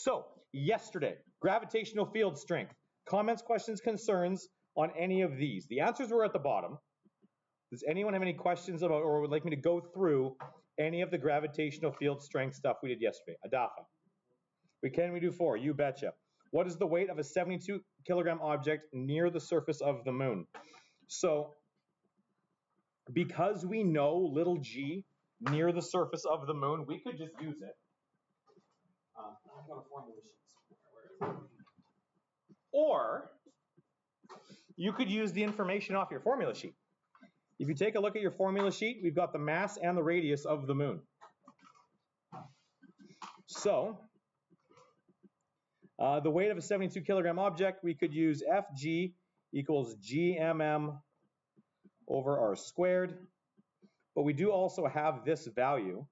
so yesterday, gravitational field strength. Comments, questions, concerns on any of these. The answers were at the bottom. Does anyone have any questions about or would like me to go through any of the gravitational field strength stuff we did yesterday? Adafa. Can we do 4? You betcha. What is the weight of a 72 kilogram object near the surface of the moon? So, because we know little g near the surface of the moon, we could just use it. I've got a formula sheet somewhere. Or you could use the information off your formula sheet. If you take a look at your formula sheet, we've got the mass and the radius of the moon. So, the weight of a 72 kilogram object, we could use Fg equals gmm over r squared. But we do also have this value,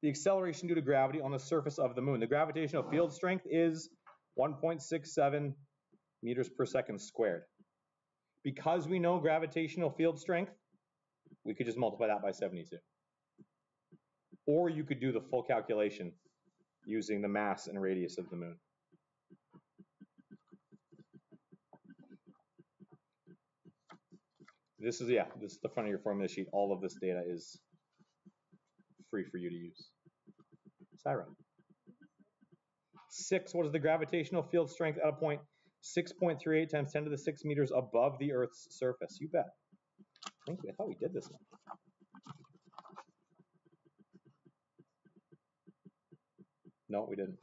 the acceleration due to gravity on the surface of the moon. The gravitational field strength is 1.67 meters per second squared. Because we know gravitational field strength, we could just multiply that by 72. Or you could do the full calculation using the mass and radius of the moon. This is the front of your formula sheet. All of this data is free for you to use. Syra. 6, what is the gravitational field strength at a point 6.38 times 10 to the 6 meters above the Earth's surface? You bet. I thought we did this one. No, we didn't.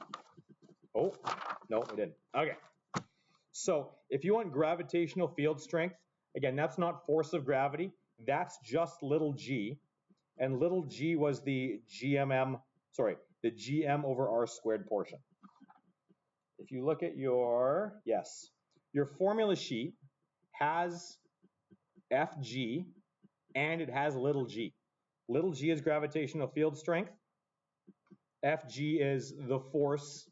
Oh, no, we didn't. Okay. So if you want gravitational field strength, again, that's not force of gravity. That's just little g. And little g was the gm over r squared portion. If you look at your formula sheet has Fg and it has little g. Little g is gravitational field strength. Fg is the force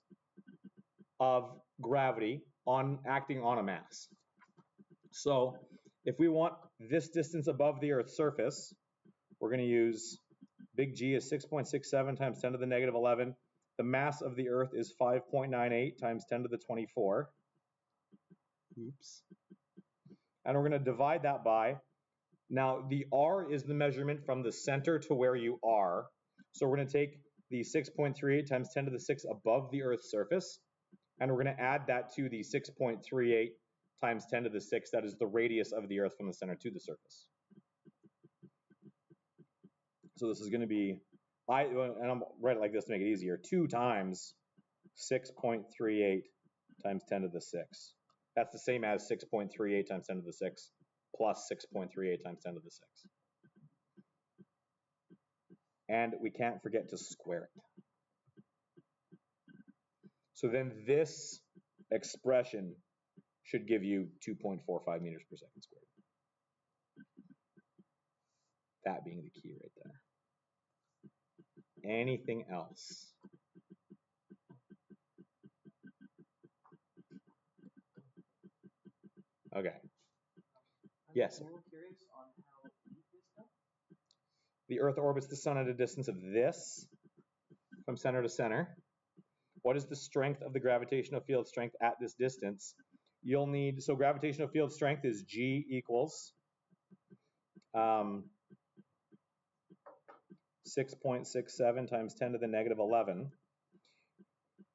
of gravity acting on a mass. So if we want this distance above the Earth's surface, we're going to use big G is 6.67 times 10 to the negative 11. The mass of the Earth is 5.98 times 10 to the 24. Oops. And we're going to divide that by, now the R is the measurement from the center to where you are. So we're going to take the 6.38 times 10 to the 6 above the Earth's surface, and we're going to add that to the 6.38 times 10 to the 6, that is the radius of the Earth from the center to the surface. So this is going to be, and I'm write it like this to make it easier, 2 times 6.38 times 10 to the 6. That's the same as 6.38 times 10 to the 6 plus 6.38 times 10 to the 6. And we can't forget to square it. So then this expression should give you 2.45 meters per second squared. That being the key right there. Anything else? Okay. Yes. I'm curious on how deep is that? The Earth orbits the Sun at a distance of this from center to center. What is the strength of the gravitational field strength at this distance? You'll need, so gravitational field strength is G equals 6.67 times 10 to the negative 11.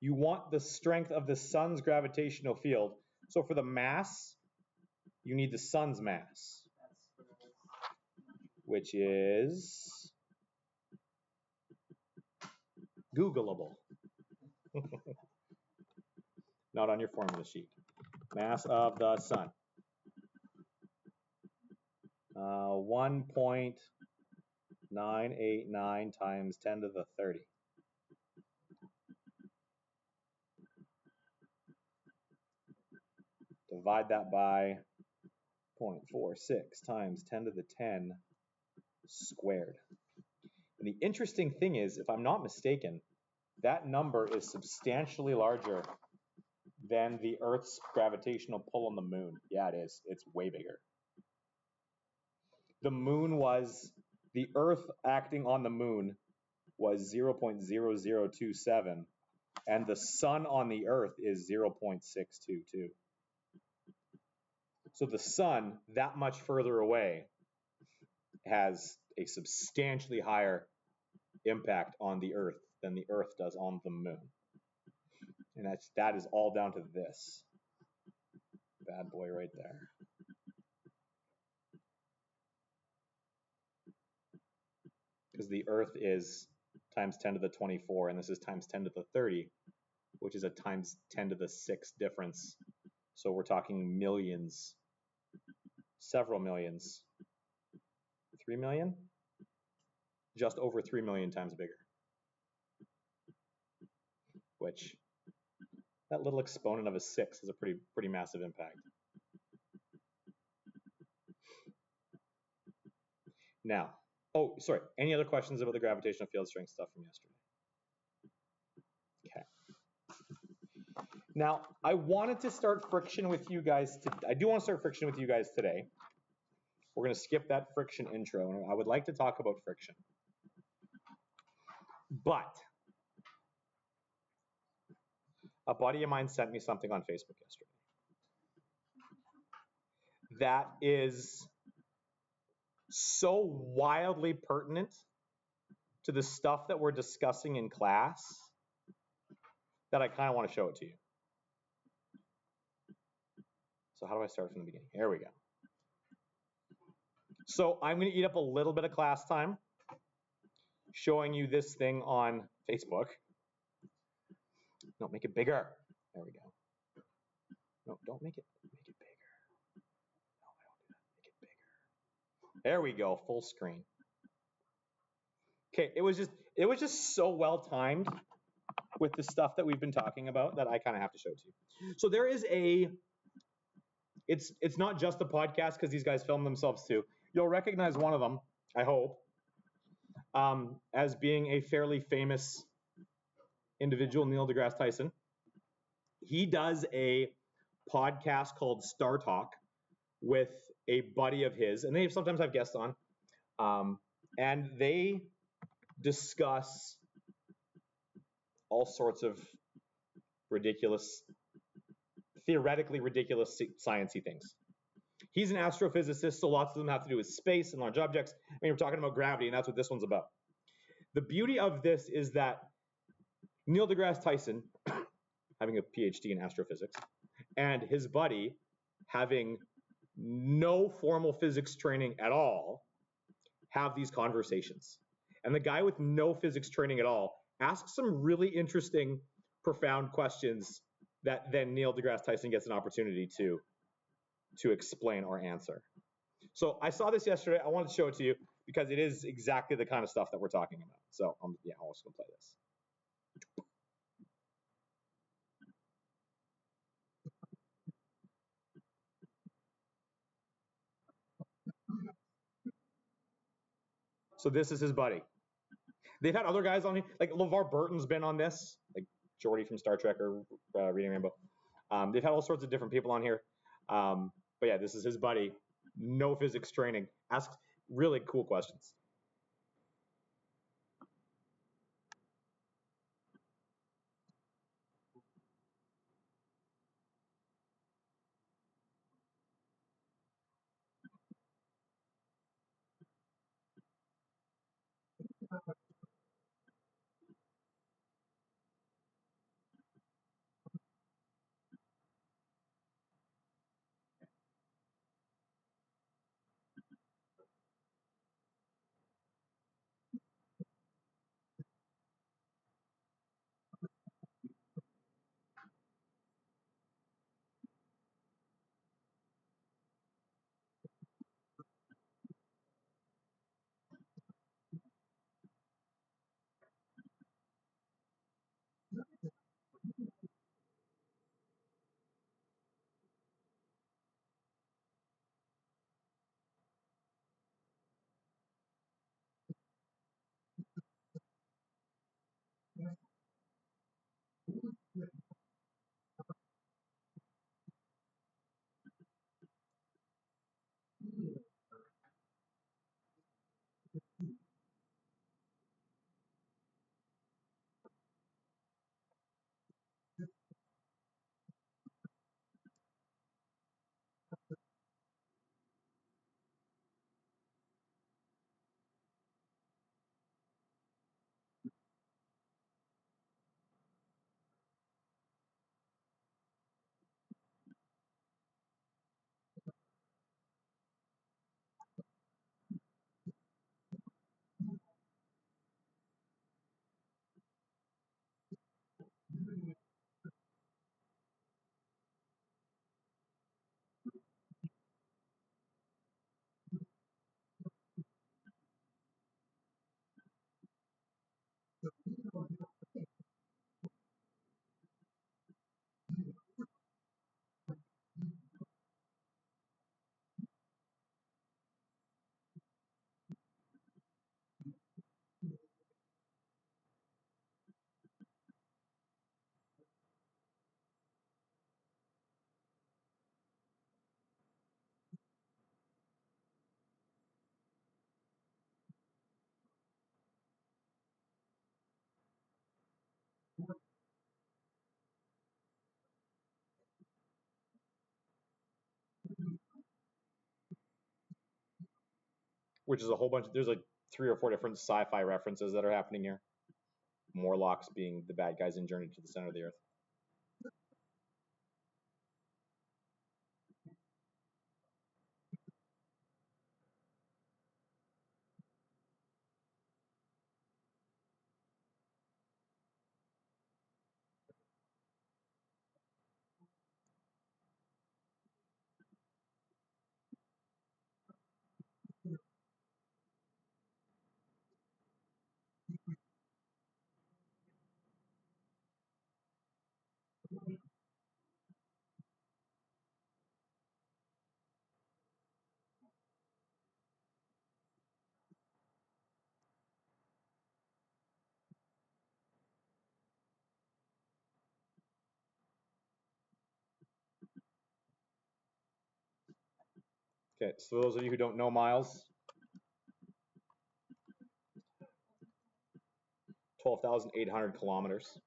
You want the strength of the Sun's gravitational field. So for the mass, you need the Sun's mass, which is Googleable. Not on your formula sheet. Mass of the Sun. 1.989 times 10 to the 30. Divide that by 0.46 times 10 to the 10 squared. And the interesting thing is, if I'm not mistaken, that number is substantially larger than the Earth's gravitational pull on the moon. Yeah, it is. It's way bigger. The Earth acting on the moon was 0.0027, And the sun on the Earth is 0.622. So the sun, that much further away, has a substantially higher impact on the Earth than the Earth does on the moon. And that is all down to this bad boy right there. Because the Earth is times 10 to the 24, and this is times 10 to the 30, which is a times 10 to the 6 difference. So we're talking millions, several millions. 3 million? Just over 3 million times bigger. Which, that little exponent of a 6 is a pretty massive impact. Now, oh, sorry, any other questions about the gravitational field strength stuff from yesterday? Okay. Now, I wanted to start friction with you guys. I do want to start friction with you guys today. We're going to skip that friction intro, and I would like to talk about friction. But a buddy of mine sent me something on Facebook yesterday that is so wildly pertinent to the stuff that we're discussing in class that I kind of want to show it to you. So how do I start from the beginning? Here we go. So I'm going to eat up a little bit of class time showing you this thing on Facebook. No, make it bigger. There we go. No, don't make it bigger. No, I don't do that. Make it bigger. There we go, full screen. Okay, it was just so well timed with the stuff that we've been talking about that I kind of have to show it to you. So there is it's not just a podcast because these guys film themselves too. You'll recognize one of them, I hope, as being a fairly famous individual, Neil deGrasse Tyson. He does a podcast called Star Talk with a buddy of his, and they sometimes have guests on, and they discuss all sorts of theoretically ridiculous sciencey things. He's an astrophysicist, so lots of them have to do with space and large objects. I mean, we're talking about gravity, and that's what this one's about. The beauty of this is that Neil deGrasse Tyson, having a PhD in astrophysics, and his buddy, having no formal physics training at all, have these conversations. And the guy with no physics training at all asks some really interesting, profound questions that then Neil deGrasse Tyson gets an opportunity to explain or answer. So I saw this yesterday. I wanted to show it to you because it is exactly the kind of stuff that we're talking about. So yeah, I'm also going to play this. So this is his buddy. They've had other guys on here, like LeVar Burton's been on this, like Geordi from Star Trek or Reading Rainbow. They've had all sorts of different people on here. But yeah, this is his buddy, no physics training, asks really cool questions. which is a whole bunch. There's like 3 or 4 different sci-fi references that are happening here. Morlocks being the bad guys in Journey to the Center of the Earth. Okay, so those of you who don't know miles, 12,800 kilometers.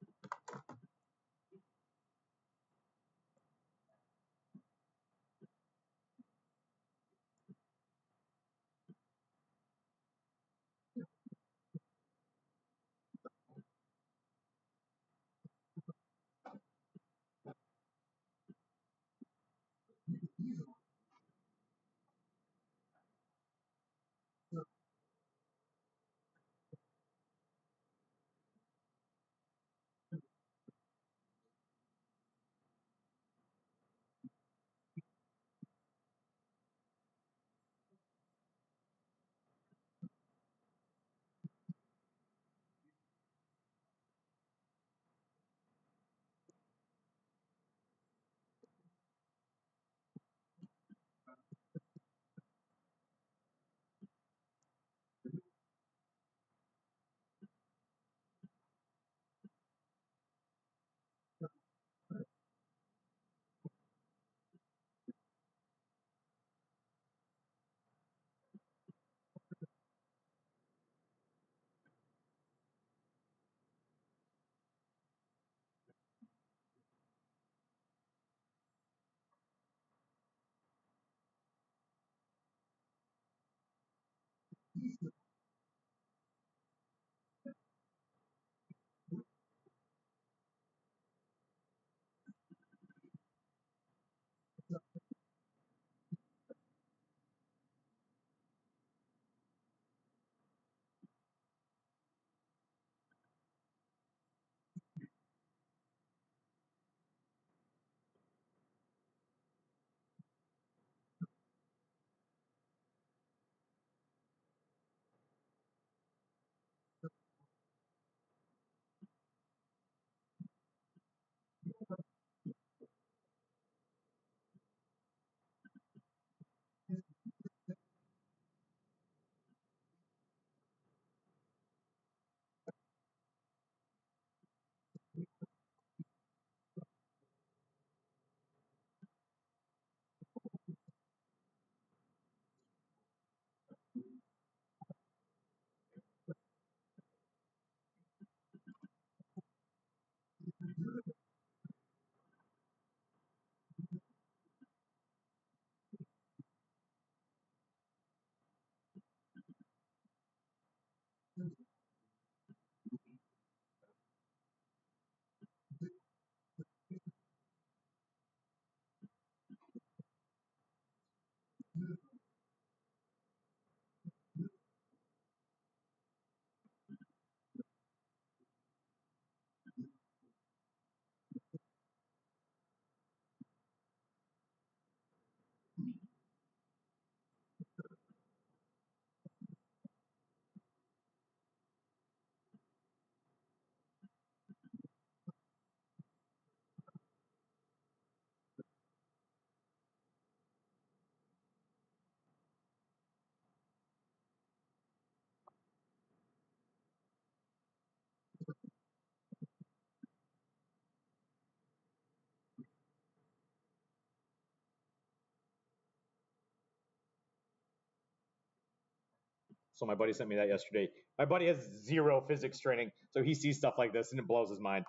So my buddy sent me that yesterday. My buddy has 0 physics training, so he sees stuff like this and it blows his mind.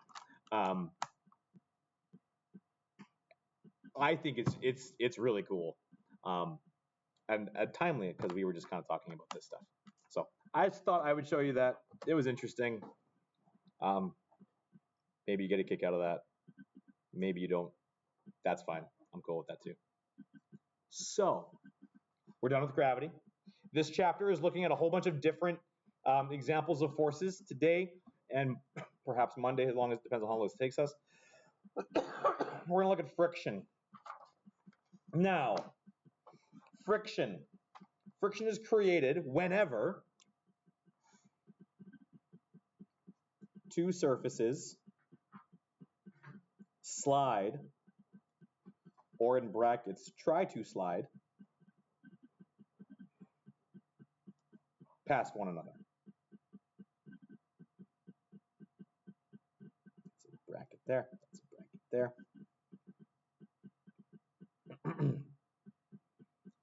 I think it's really cool. and timely because we were just kind of talking about this stuff. So I just thought I would show you that. It was interesting. Maybe you get a kick out of that. Maybe you don't. That's fine. I'm cool with that too. So we're done with gravity. This chapter is looking at a whole bunch of different examples of forces today and perhaps Monday, as long as it depends on how long this takes us. We're gonna look at friction. Now, friction. Friction is created whenever two surfaces slide, or in brackets, try to slide, past one another. That's a bracket there, that's a bracket there.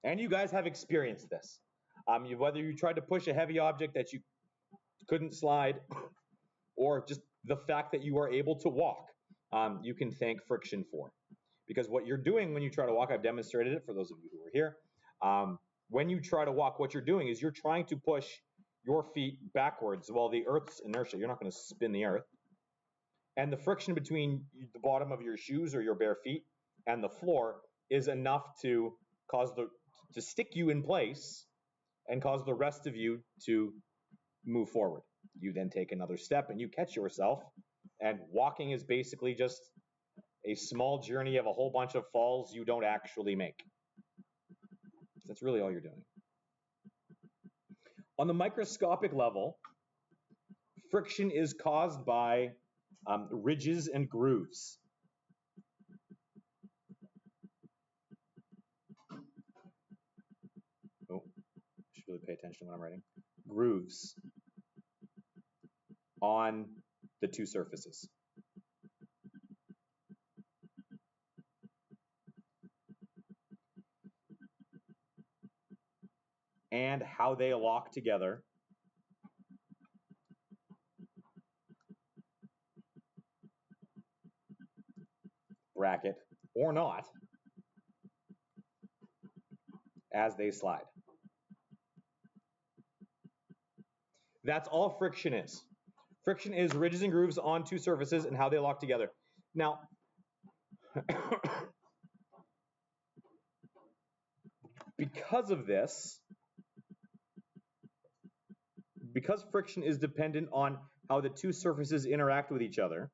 And you guys have experienced this. Whether you tried to push a heavy object that you couldn't slide, or just the fact that you are able to walk, you can thank friction for. Because what you're doing when you try to walk, I've demonstrated it for those of you who were here. When you try to walk, what you're doing is you're trying to push your feet backwards while the Earth's inertia, you're not going to spin the Earth. And the friction between the bottom of your shoes or your bare feet and the floor is enough to to stick you in place and cause the rest of you to move forward. You then take another step and you catch yourself, and walking is basically just a small journey of a whole bunch of falls you don't actually make. That's really all you're doing. On the microscopic level, friction is caused by ridges and grooves. Oh, I should really pay attention when I'm writing. Grooves on the two surfaces. And how they lock together bracket or not as they slide. That's all friction is. Friction is ridges and grooves on two surfaces and how they lock together. Now, because of this, because friction is dependent on how the two surfaces interact with each other,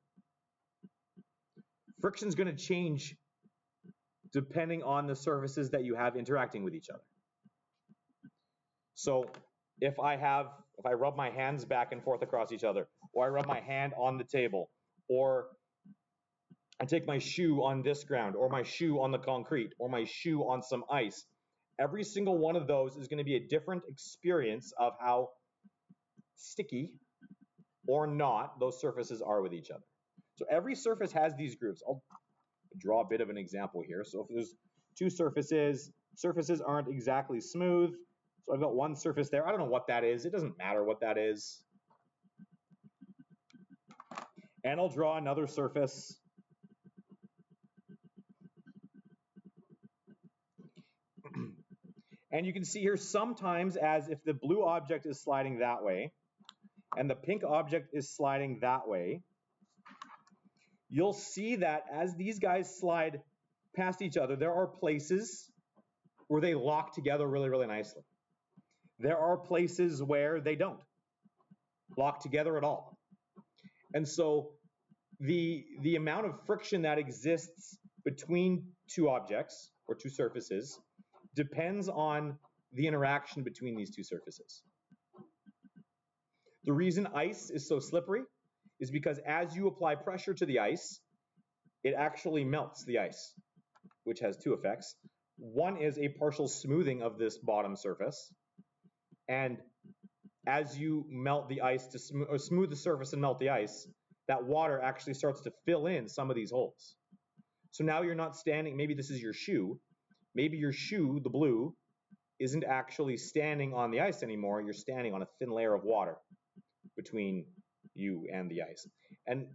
friction is going to change depending on the surfaces that you have interacting with each other. So if I rub my hands back and forth across each other, or I rub my hand on the table, or I take my shoe on this ground, or my shoe on the concrete, or my shoe on some ice, every single one of those is going to be a different experience of how sticky or not those surfaces are with each other. So every surface has these grooves. I'll draw a bit of an example here. So if there's two surfaces aren't exactly smooth. So I've got one surface there. I don't know what that is. It doesn't matter what that is. And I'll draw another surface. And you can see here sometimes as if the blue object is sliding that way and the pink object is sliding that way, you'll see that as these guys slide past each other, there are places where they lock together really, really nicely. There are places where they don't lock together at all. And so the amount of friction that exists between two objects or two surfaces depends on the interaction between these two surfaces. The reason ice is so slippery is because as you apply pressure to the ice, it actually melts the ice, which has two effects. One is a partial smoothing of this bottom surface. And as you melt the ice to smooth the surface and melt the ice, that water actually starts to fill in some of these holes. So now you're not standing, maybe this is your shoe. Maybe your shoe, the blue, isn't actually standing on the ice anymore. You're standing on a thin layer of water between you and the ice. And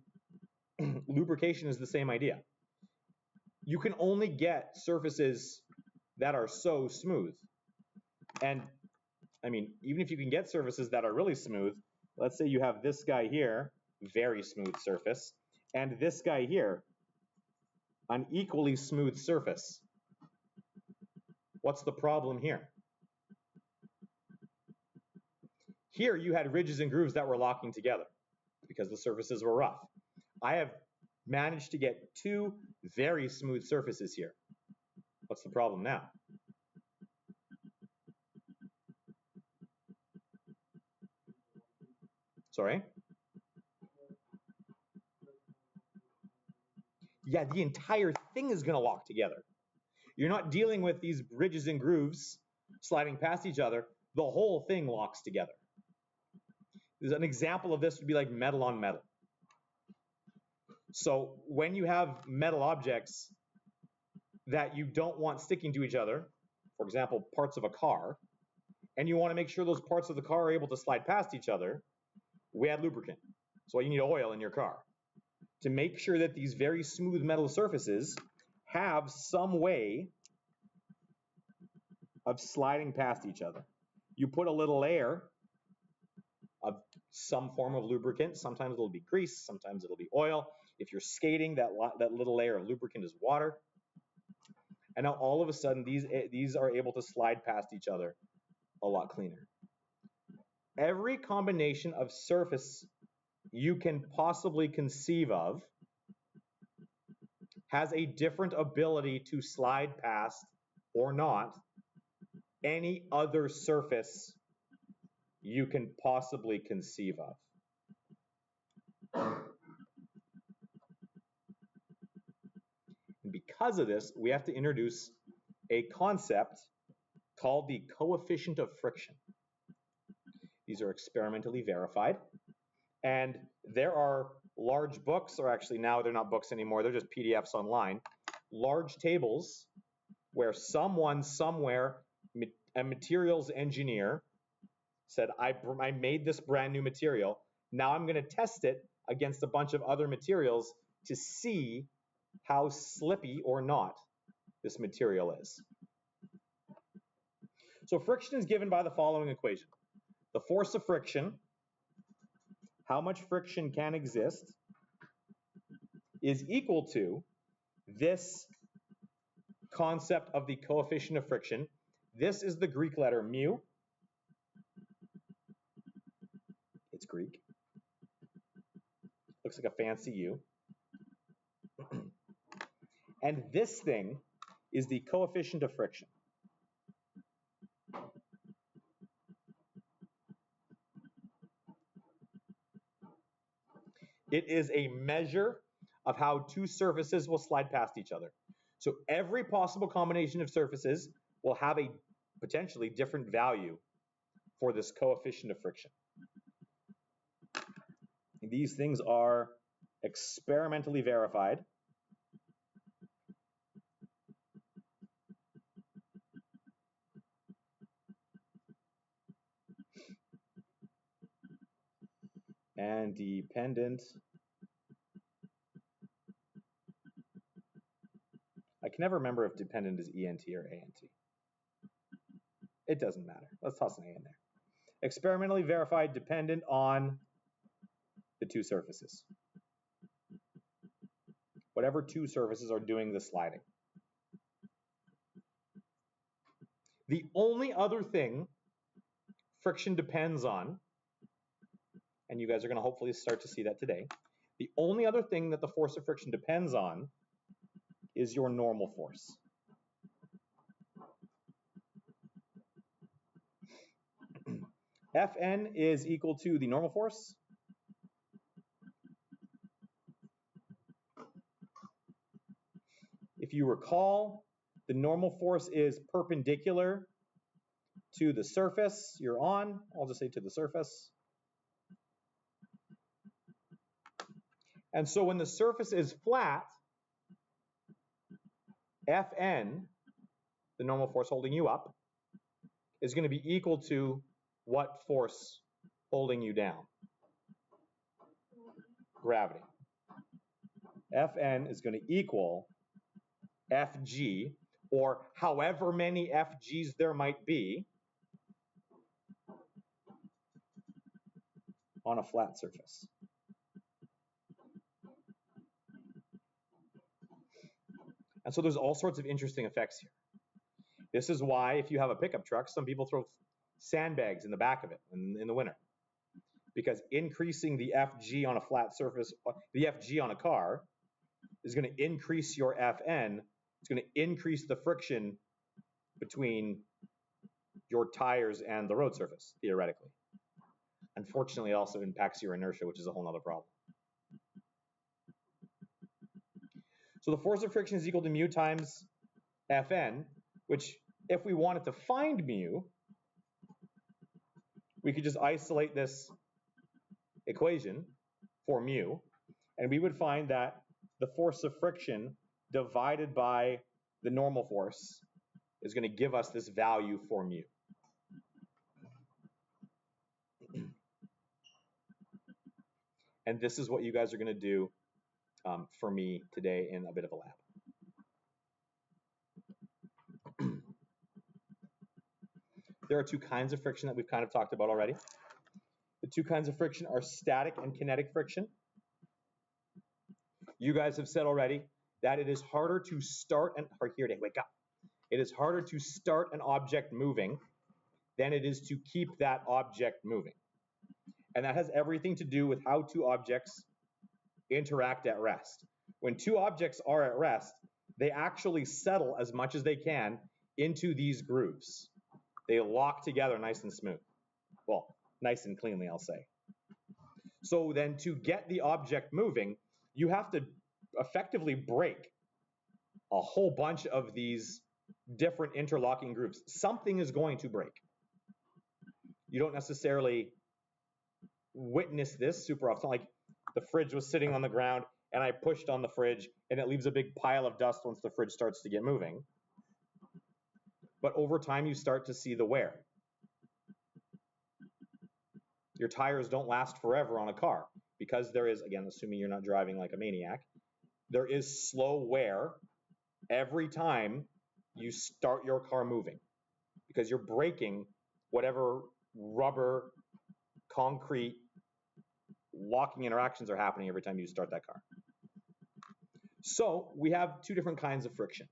lubrication is the same idea. You can only get surfaces that are so smooth And I mean, even if you can get surfaces that are really smooth, let's say you have this guy here, very smooth surface, and this guy here, an equally smooth surface. What's the problem here? Here you had ridges and grooves that were locking together because the surfaces were rough. I have managed to get two very smooth surfaces here. What's the problem now? Sorry? Yeah, the entire thing is going to lock together. You're not dealing with these ridges and grooves sliding past each other. The whole thing locks together. There's an example of this would be like metal on metal. So when you have metal objects that you don't want sticking to each other, for example, parts of a car, and you want to make sure those parts of the car are able to slide past each other, we add lubricant. So you need oil in your car to make sure that these very smooth metal surfaces have some way of sliding past each other. You put a little layer of some form of lubricant. Sometimes it'll be grease, sometimes it'll be oil. If you're skating, that little layer of lubricant is water. And now all of a sudden, these are able to slide past each other a lot cleaner. Every combination of surface you can possibly conceive of has a different ability to slide past or not any other surface you can possibly conceive of. And because of this, we have to introduce a concept called the coefficient of friction. These are experimentally verified. And there are large books, or actually now they're not books anymore, they're just PDFs online, large tables where someone somewhere, a materials engineer, said, I made this brand new material. Now I'm going to test it against a bunch of other materials to see how slippy or not this material is. So friction is given by the following equation. The force of friction, how much friction can exist, is equal to this concept of the coefficient of friction. This is the Greek letter mu. It's Greek. Looks like a fancy U. And this thing is the coefficient of friction. It is a measure of how two surfaces will slide past each other. So every possible combination of surfaces will have a potentially different value for this coefficient of friction. These things are experimentally verified. And dependent. I can never remember if dependent is ENT or ANT. It doesn't matter. Let's toss an A in there. Experimentally verified dependent on the two surfaces. Whatever two surfaces are doing the sliding. The only other thing friction depends on, and you guys are going to hopefully start to see that today, the only other thing that the force of friction depends on is your normal force. Fn is equal to the normal force if you recall, the normal force is perpendicular to the surface you're on. I'll just say to the surface. And so when the surface is flat, Fn, the normal force holding you up, is going to be equal to what force holding you down? Gravity. Fn is going to equal Fg, or however many Fg's there might be, on a flat surface. And so there's all sorts of interesting effects here. This is why if you have a pickup truck, some people throw sandbags in the back of it in the winter. Because increasing the FG on a flat surface, the FG on a car, is going to increase your FN. It's going to increase the friction between your tires and the road surface, theoretically. Unfortunately, it also impacts your inertia, which is a whole other problem. So the force of friction is equal to mu times Fn, which if we wanted to find mu, we could just isolate this equation for mu, and we would find that the force of friction divided by the normal force is going to give us this value for mu. And this is what you guys are going to do for me today in a bit of a lab. There are two kinds of friction that we've kind of talked about already. The two kinds of friction are static and kinetic friction. You guys have said already that it is harder to start It is harder to start an object moving than it is to keep that object moving. And that has everything to do with how two objects interact at rest. When two objects are at rest, they actually settle as much as they can into these grooves. They lock together nice and smooth. Well, nice and cleanly, I'll say. So then to get the object moving, you have to effectively break a whole bunch of these different interlocking groups. Something is going to break. You don't necessarily witness this super often. Like the fridge was sitting on the ground and I pushed on the fridge and it leaves a big pile of dust once the fridge starts to get moving. But over time you start to see the wear. Your tires don't last forever on a car because there is, again, assuming you're not driving like a maniac, there is slow wear every time you start your car moving because you're breaking whatever rubber, concrete, locking interactions are happening every time you start that car. So we have two different kinds of friction.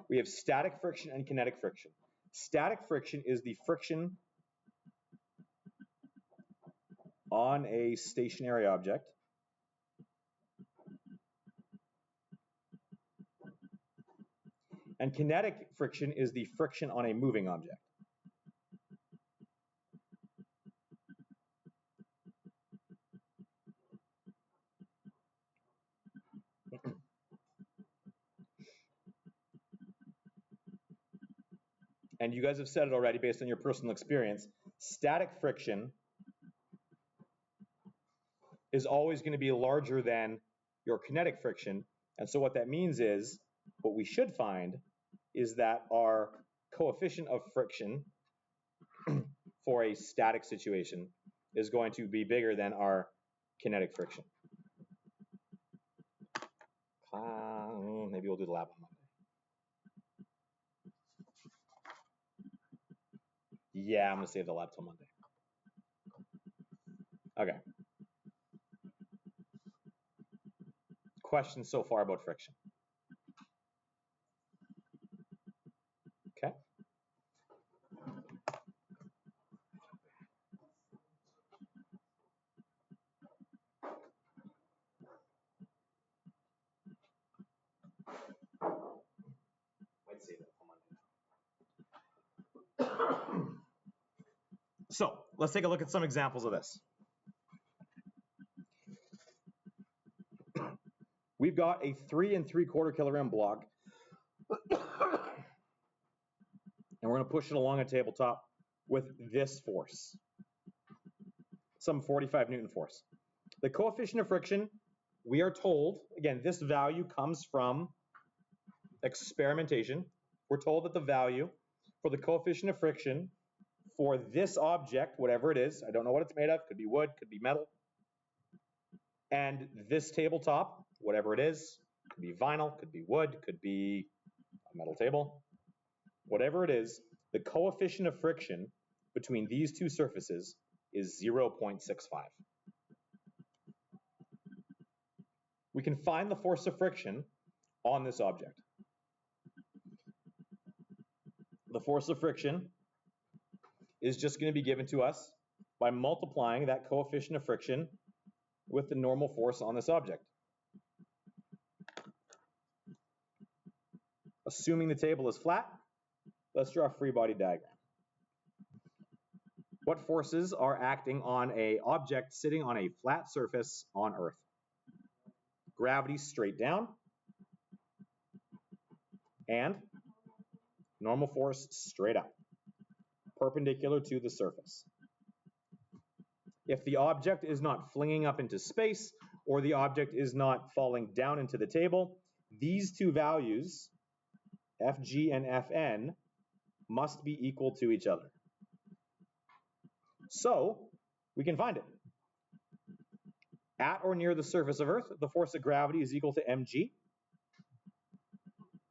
We have static friction and kinetic friction. Static friction is the friction on a stationary object. And kinetic friction is the friction on a moving object. And you guys have said it already based on your personal experience, static friction is always going to be larger than your kinetic friction. And so what that means is, what we should find is that our coefficient of friction for a static situation is going to be bigger than our kinetic friction. Maybe we'll do the lab on Monday. Yeah, I'm going to save the lab till Monday. Okay. Questions so far about friction? Okay. Might save that for Monday. So let's take a look at some examples of this. We've got a 3 3/4 kilogram block, and we're going to push it along a tabletop with this force, some 45 Newton force. The coefficient of friction, we are told, again, this value comes from experimentation. We're told that the value for the coefficient of friction for this object, whatever it is, I don't know what it's made of, could be wood, could be metal, and this tabletop, whatever it is, could be vinyl, could be wood, could be a metal table, whatever it is, the coefficient of friction between these two surfaces is 0.65. we can find the force of friction on this object. The force of friction is just going to be given to us by multiplying that coefficient of friction with the normal force on this object. Assuming the table is flat, let's draw a free body diagram. What forces are acting on an object sitting on a flat surface on Earth? Gravity straight down and normal force straight up, perpendicular to the surface. If the object is not flinging up into space or the object is not falling down into the table, these two values, Fg and Fn, must be equal to each other. So we can find it. At or near the surface of Earth, the force of gravity is equal to mg.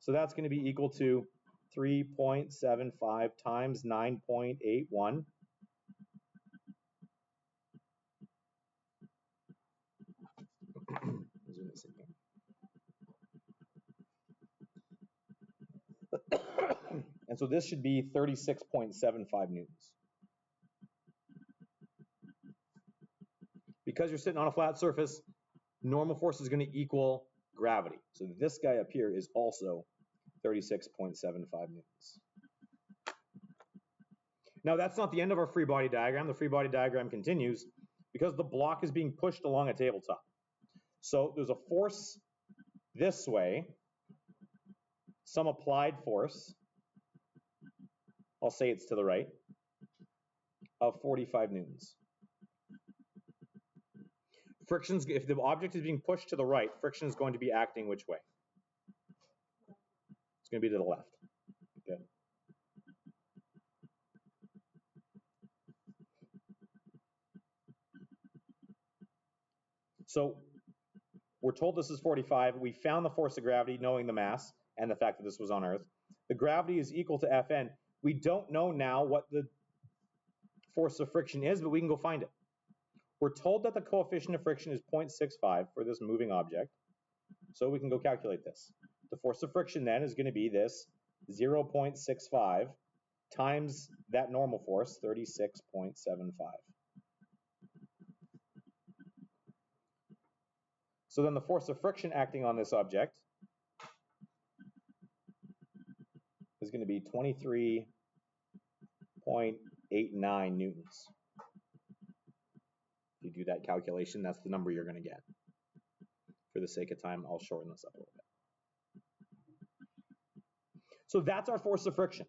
So that's going to be equal to 3.75 times 9.81. And so this should be 36.75 newtons. Because you're sitting on a flat surface, normal force is going to equal gravity. So this guy up here is also 36.75 newtons. Now that's not the end of our free body diagram. The free body diagram continues because the block is being pushed along a tabletop. So there's a force this way, some applied force, I'll say it's to the right, of 45 newtons. Friction's, if the object is being pushed to the right, friction is going to be acting which way? It's going to be to the left. Okay. So we're told this is 45. We found the force of gravity knowing the mass and the fact that this was on Earth. The gravity is equal to Fn. We don't know now what the force of friction is, but we can go find it. We're told that the coefficient of friction is 0.65 for this moving object, so we can go calculate this. The force of friction then is going to be this 0.65 times that normal force, 36.75. So then the force of friction acting on this object is going to be 23.89 newtons. If you do that calculation, that's the number you're going to get. For the sake of time, I'll shorten this up a little bit. So that's our force of friction.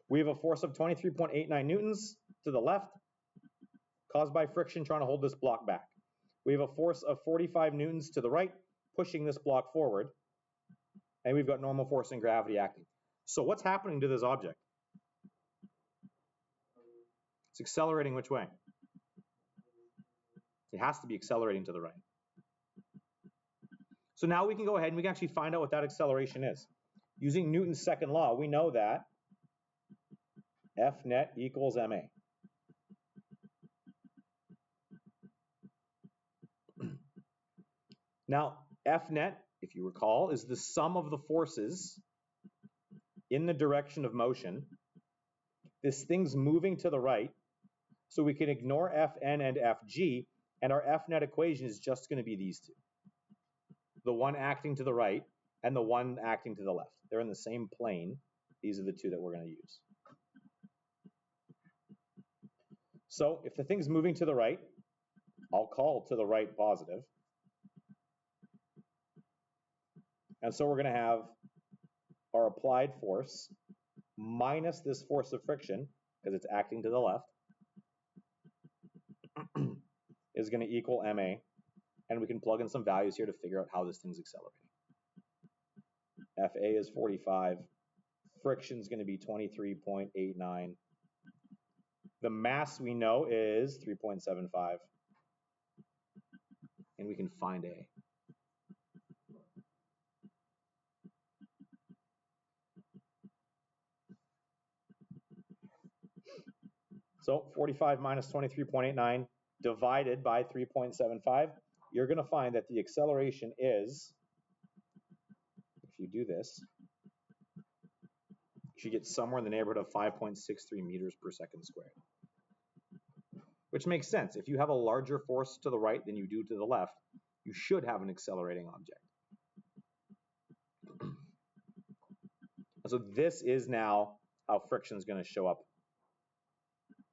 We have a force of 23.89 newtons to the left, caused by friction trying to hold this block back. We have a force of 45 newtons to the right, pushing this block forward. And we've got normal force and gravity acting. So what's happening to this object? It's accelerating which way? It has to be accelerating to the right. So now we can go ahead and we can actually find out what that acceleration is. Using Newton's second law, we know that F net equals ma. Now, F net, if you recall, is the sum of the forces in the direction of motion. This thing's moving to the right, so we can ignore Fn and Fg, and our F net equation is just going to be these two. The one acting to the right and the one acting to the left. They're in the same plane. These are the two that we're going to use. So if the thing's moving to the right, I'll call to the right positive. And so we're going to have our applied force minus this force of friction, because it's acting to the left, is going to equal ma. And we can plug in some values here to figure out how this thing's accelerating. Fa is 45. Friction is going to be 23.89. The mass we know is 3.75. And we can find A. So 45 minus 23.89 divided by 3.75, you're going to find that the acceleration is, if you do this, you should get somewhere in the neighborhood of 5.63 meters per second squared. Which makes sense. If you have a larger force to the right than you do to the left, you should have an accelerating object. So this is now how friction is going to show up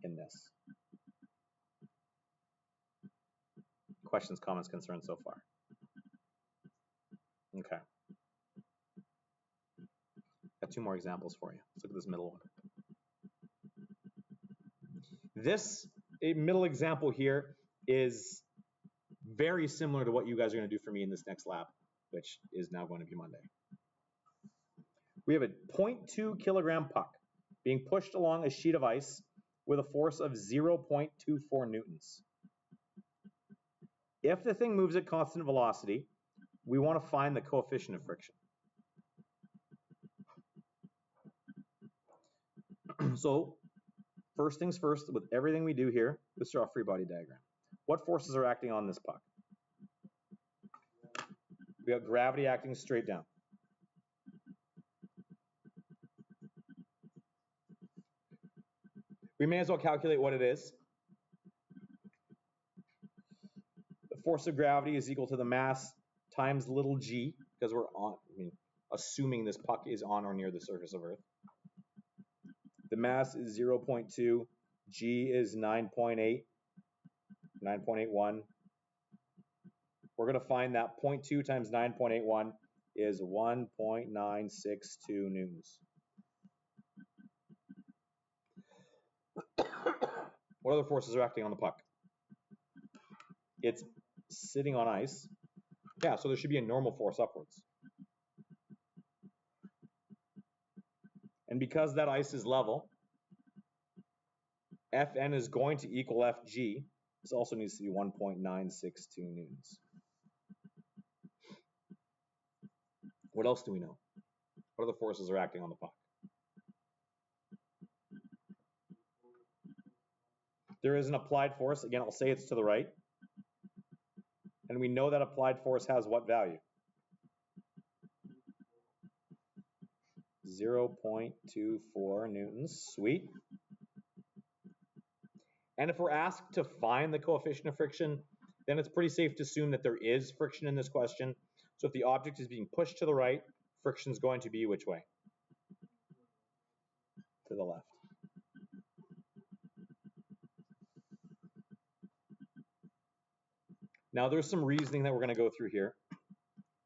in this. Questions, comments, concerns so far? Okay. Got two more examples for you. Let's look at this middle one. This middle example here is very similar to what you guys are going to do for me in this next lab, which is now going to be Monday. We have a 0.2 kilogram puck being pushed along a sheet of ice with a force of 0.24 newtons. If the thing moves at constant velocity, we want to find the coefficient of friction. So first things first, with everything we do here, let's draw a free body diagram. What forces are acting on this puck? We got gravity acting straight down. We may as well calculate what it is. The force of gravity is equal to the mass times little g, because we're assuming this puck is on or near the surface of Earth. The mass is 0.2, g is 9.8, 9.81. We're going to find that 0.2 times 9.81 is 1.962 newtons. What other forces are acting on the puck? It's sitting on ice. Yeah, so there should be a normal force upwards. And because that ice is level, Fn is going to equal Fg. This also needs to be 1.962 newtons. What else do we know? What other forces are acting on the puck? There is an applied force. Again, I'll say it's to the right. And we know that applied force has what value? 0.24 newtons. Sweet. And if we're asked to find the coefficient of friction, then it's pretty safe to assume that there is friction in this question. So if the object is being pushed to the right, friction is going to be which way? To the left. Now there's some reasoning that we're going to go through here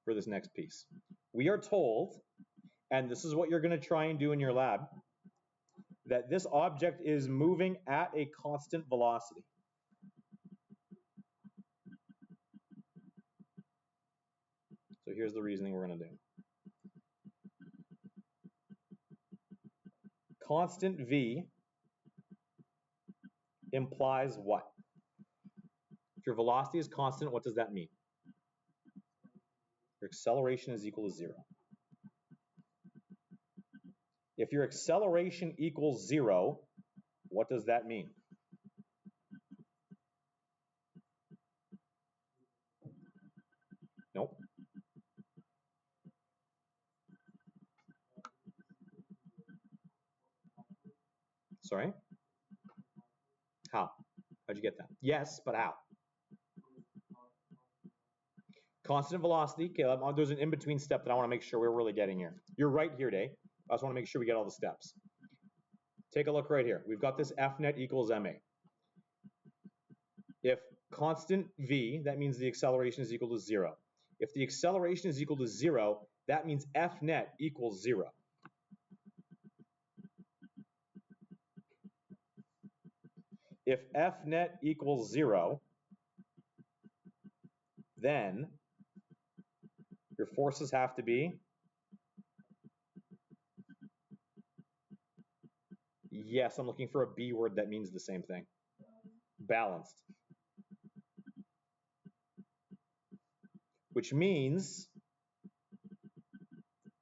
for this next piece. We are told, and this is what you're going to try and do in your lab, that this object is moving at a constant velocity. So here's the reasoning we're going to do. Constant v implies what? If your velocity is constant, what does that mean? Your acceleration is equal to 0. If your acceleration equals 0, what does that mean? Nope. Sorry? How? How'd you get that? Yes, but how? Constant velocity. Okay, there's an in-between step that I want to make sure we're really getting here. You're right here, Dave. I just want to make sure we get all the steps. Take a look right here. We've got this F net equals ma. If constant v, that means the acceleration is equal to 0. If the acceleration is equal to 0, that means F net equals 0. If F net equals 0, then your forces have to be, yes, I'm looking for a B word that means the same thing. Balanced. Which means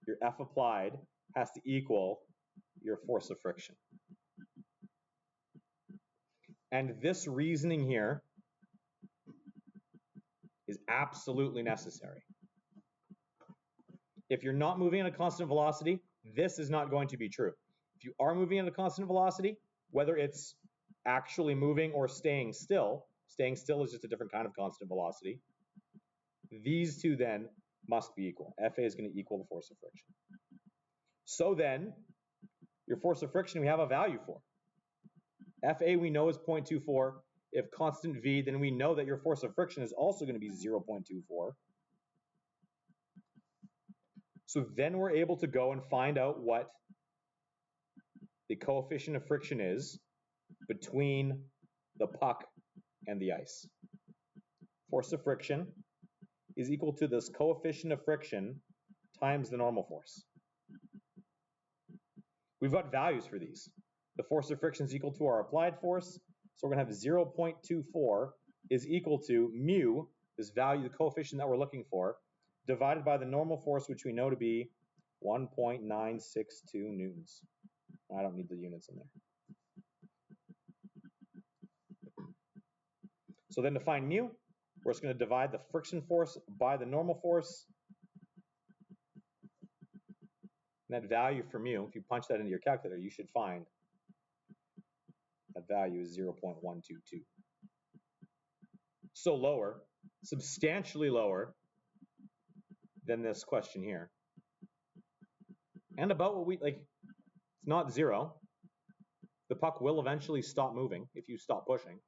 your F applied has to equal your force of friction. And this reasoning here absolutely necessary. If you're not moving at a constant velocity, this is not going to be true. If you are moving at a constant velocity, whether it's actually moving or staying still is just a different kind of constant velocity, these two then must be equal. Fa is going to equal the force of friction. So then, your force of friction we have a value for. Fa we know is 0.24. If constant V, then we know that your force of friction is also going to be 0.24. So then we're able to go and find out what the coefficient of friction is between the puck and the ice. Force of friction is equal to this coefficient of friction times the normal force. We've got values for these. The force of friction is equal to our applied force, so we're going to have 0.24 is equal to mu, this value, the coefficient that we're looking for, divided by the normal force, which we know to be 1.962 newtons. I don't need the units in there. So then to find mu, we're just going to divide the friction force by the normal force. And that value for mu, if you punch that into your calculator, you should find that value is 0.122. So lower, substantially lower than this question here. And about what we, like, it's not zero. The puck will eventually stop moving if you stop pushing.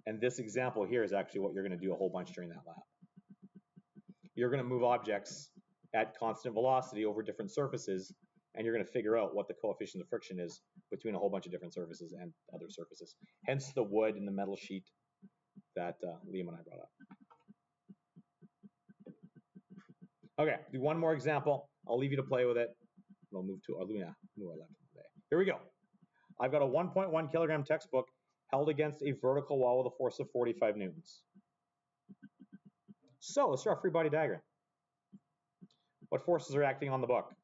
And this example here is actually what you're going to do a whole bunch during that lap. You're going to move objects at constant velocity over different surfaces, and you're going to figure out what the coefficient of friction is between a whole bunch of different surfaces and other surfaces. Hence the wood and the metal sheet that Liam and I brought up. Okay, do one more example. I'll leave you to play with it. We'll move to our left today. Here we go. I've got a 1.1 kilogram textbook held against a vertical wall with a force of 45 newtons. So let's draw a free body diagram. What forces are acting on the book?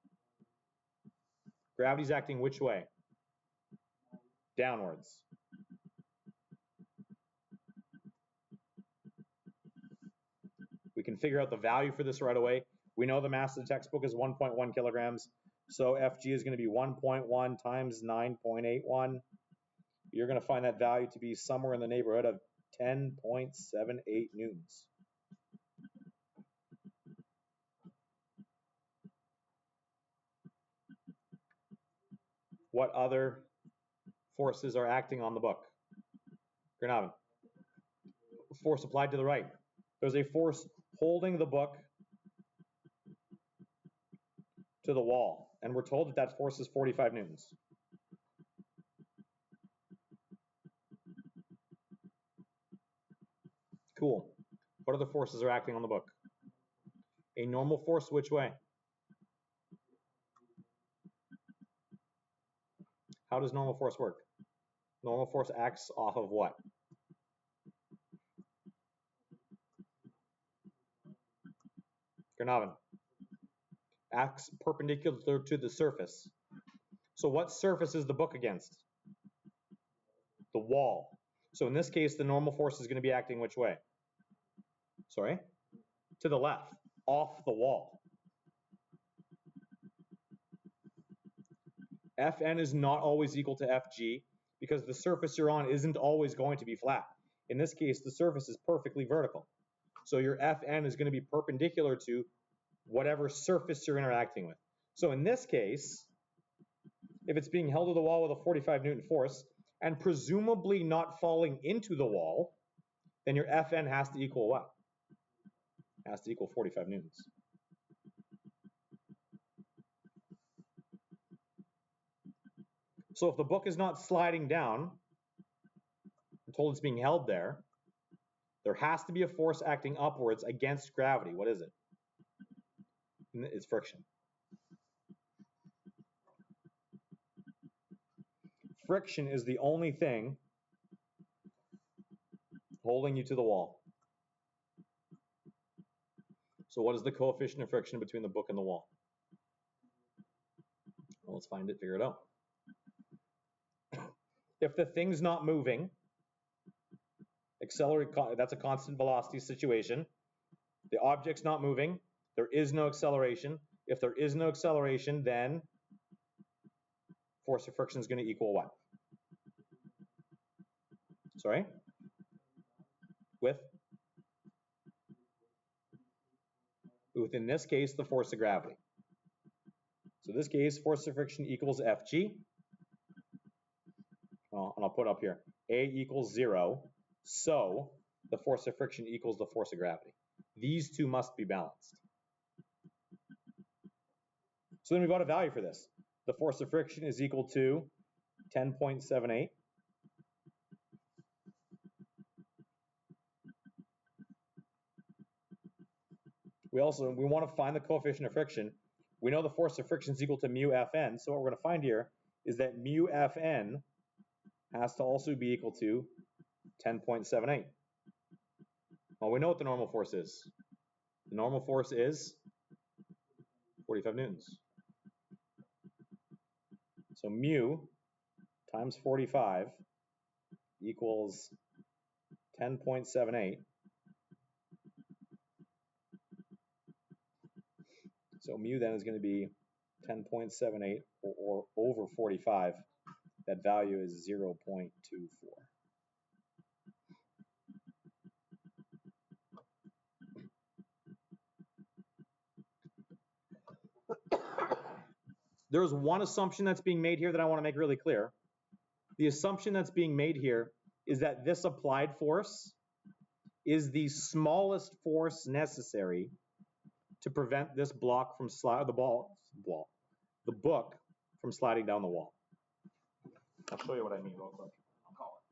Gravity's acting which way? Downwards. We can figure out the value for this right away. We know the mass of the textbook is 1.1 kilograms. So Fg is going to be 1.1 times 9.81. You're going to find that value to be somewhere in the neighborhood of 10.78 newtons. What other forces are acting on the book? Gernavin. Force applied to the right. There's a force holding the book to the wall, and we're told that that force is 45 newtons. Cool. What other forces are acting on the book? A normal force which way? How does normal force work? Normal force acts off of what? Gernavin. Acts perpendicular to the surface. So what surface is the book against? The wall. So in this case, the normal force is going to be acting which way? Sorry? To the left, off the wall. Fn is not always equal to Fg because the surface you're on isn't always going to be flat. In this case, the surface is perfectly vertical. So your Fn is going to be perpendicular to whatever surface you're interacting with. So in this case, if it's being held to the wall with a 45 Newton force and presumably not falling into the wall, then your Fn has to equal what? Has to equal 45 newtons. So if the book is not sliding down, I'm told it's being held there, there has to be a force acting upwards against gravity. What is it? It's friction. Friction is the only thing holding you to the wall. So what is the coefficient of friction between the book and the wall? Well, let's find it, figure it out. If the thing's not moving, that's a constant velocity situation. The object's not moving, there is no acceleration. If there is no acceleration, then force of friction is going to equal what? Sorry? Within this case, the force of gravity. So in this case, force of friction equals Fg. And I'll put up here, A equals 0. So the force of friction equals the force of gravity. These two must be balanced. So then we've got a value for this. The force of friction is equal to 10.78. We want to find the coefficient of friction. We know the force of friction is equal to mu Fn. So what we're going to find here is that mu Fn has to also be equal to 10.78. Well, we know what the normal force is. The normal force is 45 newtons. So mu times 45 equals 10.78. So mu then is going to be 10.78 or over 45. That value is 0.24. There's one assumption that's being made here that I want to make really clear. The assumption that's being made here is that this applied force is the smallest force necessary to prevent this block from the book from sliding down the wall. I'll show you what I mean real quick. I'll call it.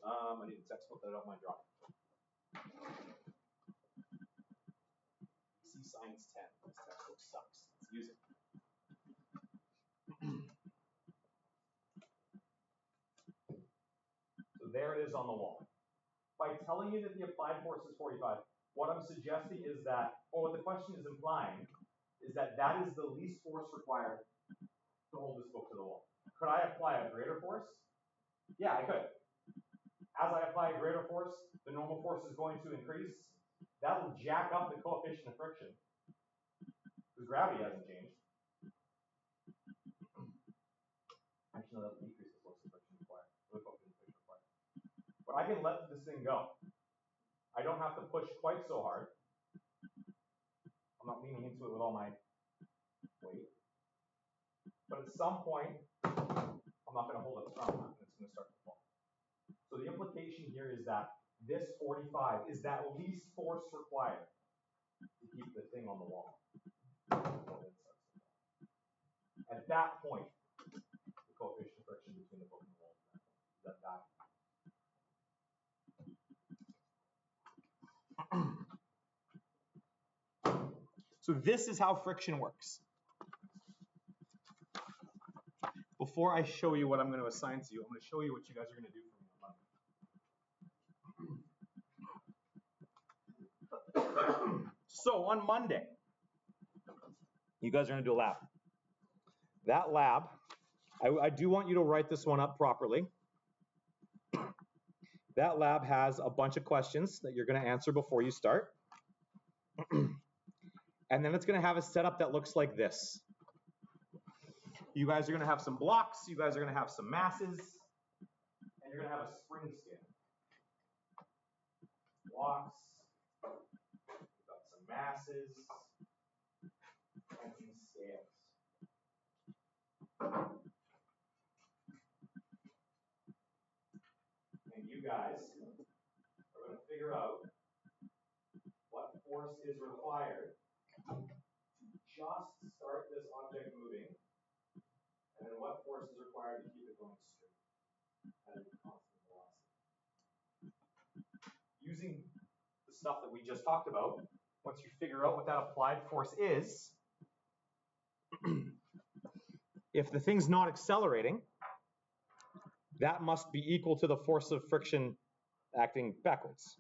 I need a textbook that I don't mind dropping. See Science 10. This textbook sucks. Let's use it. So there it is on the wall. By telling you that the applied force is 45, what I'm suggesting is that, or what the question is implying, is that that is the least force required to hold this book to the wall. Could I apply a greater force? Yeah, I could. As I apply a greater force, the normal force is going to increase. That'll jack up the coefficient of friction, because gravity hasn't changed. Actually, no, that'll decrease the force of friction required. But I can let this thing go. I don't have to push quite so hard. I'm not leaning into it with all my weight. But at some point, I'm not going to hold it strong enough and it's going to start to fall. So the implication here is that this 45 is that least force required to keep the thing on the wall. At that point, the coefficient of friction between the book and the wall is at that. So this is how friction works. Before I show you what I'm going to assign to you, I'm going to show you what you guys are going to do for me on Monday. So on Monday, you guys are going to do a lab. That lab, I do want you to write this one up properly. That lab has a bunch of questions that you're going to answer before you start. And then it's going to have a setup that looks like this. You guys are going to have some blocks, you guys are going to have some masses, and you're going to have a spring scale. Blocks, we've got some masses, and some scales. And you guys are going to figure out what force is required to just start this object moving, and then what force is required to keep it going straight at a constant velocity. Using the stuff that we just talked about, once you figure out what that applied force is, if the thing's not accelerating, that must be equal to the force of friction acting backwards.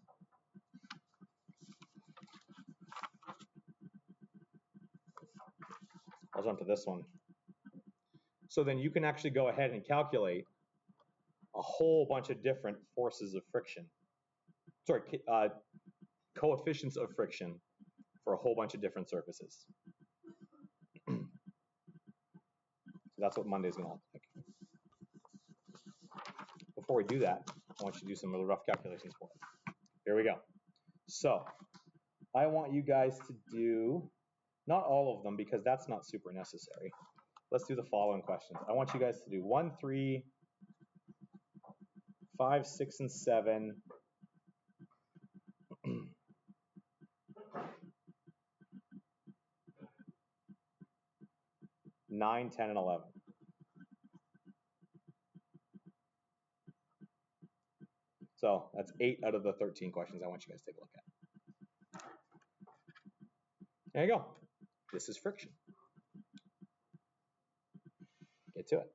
I'll jump to this one. So then you can actually go ahead and calculate a whole bunch of different forces of friction. Sorry, coefficients of friction for a whole bunch of different surfaces. So that's what Monday's going to look like. Before we do that, I want you to do some really rough calculations for us. Here we go. So I want you guys to do, not all of them because that's not super necessary. Let's do the following questions. I want you guys to do 1, 3, 5, 6, and 7. 9, 10, and 11. So that's 8 out of the 13 questions I want you guys to take a look at. There you go. This is friction. Get to it.